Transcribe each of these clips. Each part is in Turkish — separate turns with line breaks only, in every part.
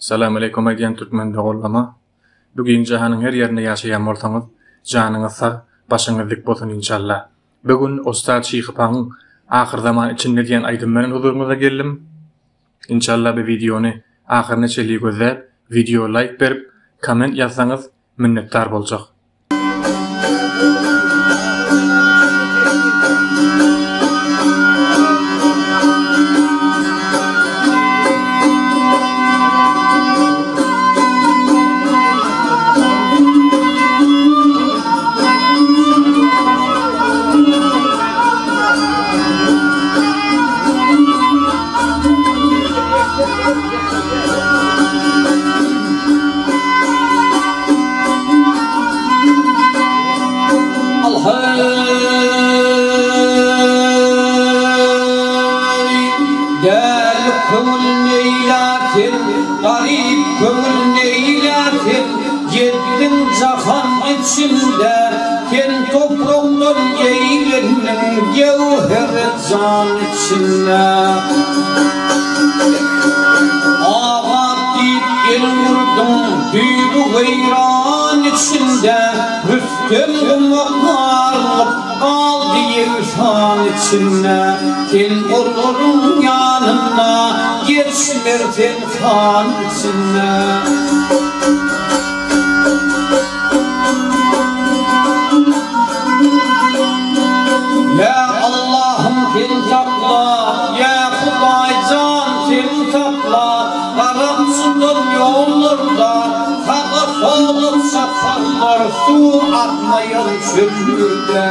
Assalamu alaikum aydiyan Türkmen dogollama. Bugün jahanyň her ýerinde ýaşaýan bolsaňyz, janyňyz sag, başyňyz dik bolsun inşallah. Bugün Ustad Şykypaň ahir zaman içinde diýen aýdym bilen huzuruňyza geldim. İnşallah bu videony ahirine çeli gözläp, video like berip, komment ýazsaňyz minnetdar boljak.
Garip kömür neyletir, yeddin cahan içinde, ten topraktan eğlenin gevheri can içinde. Ağa deyip el vurdum, düğü gayran içinde, Rüstem kumaklarlık kaldı yerşan içinde, ten olurun yanına, geçmerden kan içinde. Ya Allah'ım sen sakla, ya Hudaýcan sen sakla, Garapsydyr ýollarda, sağa sola saparlar, su atmaýan çöllerde.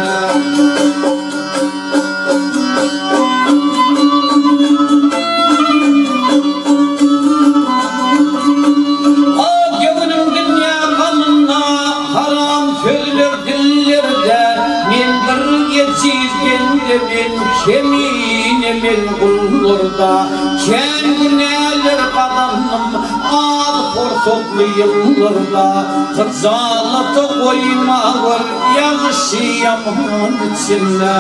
Ben kemiğimin kullarda, kendinler kadınım al korsoklu yıllarda, kızalata koymağır yaşayamam içinde.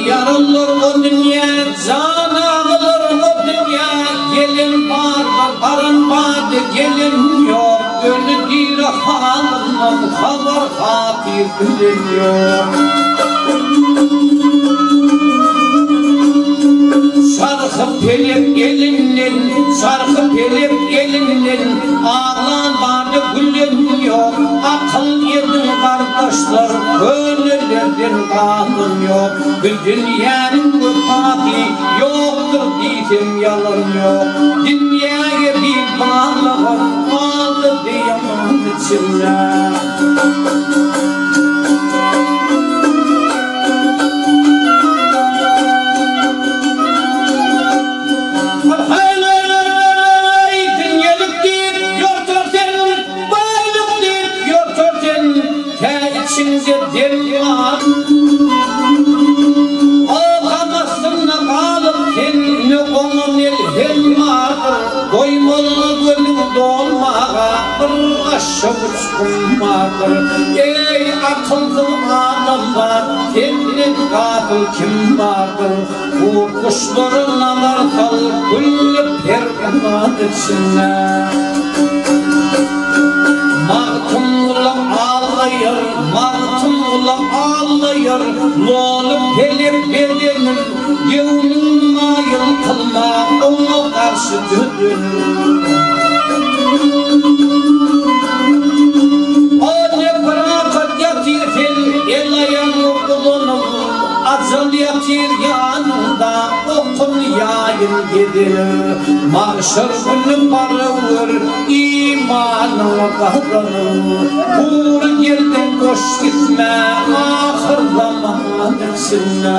Yarılır o dünya, can ağılır o dünya, gelin barın vardı gelin yok, ölüdür halından haber hatir biliniyor. Şarkı pelip gelinin, ağlan vardı gülün yok, akıl yedin kardeşler, gönüllerden kalın yok. Bir dünyanın vefati yoktur diyem yalan yok, dünyaya bir bağlığım kaldı diyemem içimde. Ey akıllı adamlar, kendin katil kim vardır? Bu kuşların anartal, güllü perganat içinde. Martımla ağlayır, lolup gelip bedenir, yevnin mayıl kılma, ona karşı dödür. Azal yatir yanında, okun yayın gidilir. Mahşer günü barıvır, imanı kazanır. Uğur yerden boş gitme, ahir zaman içinde.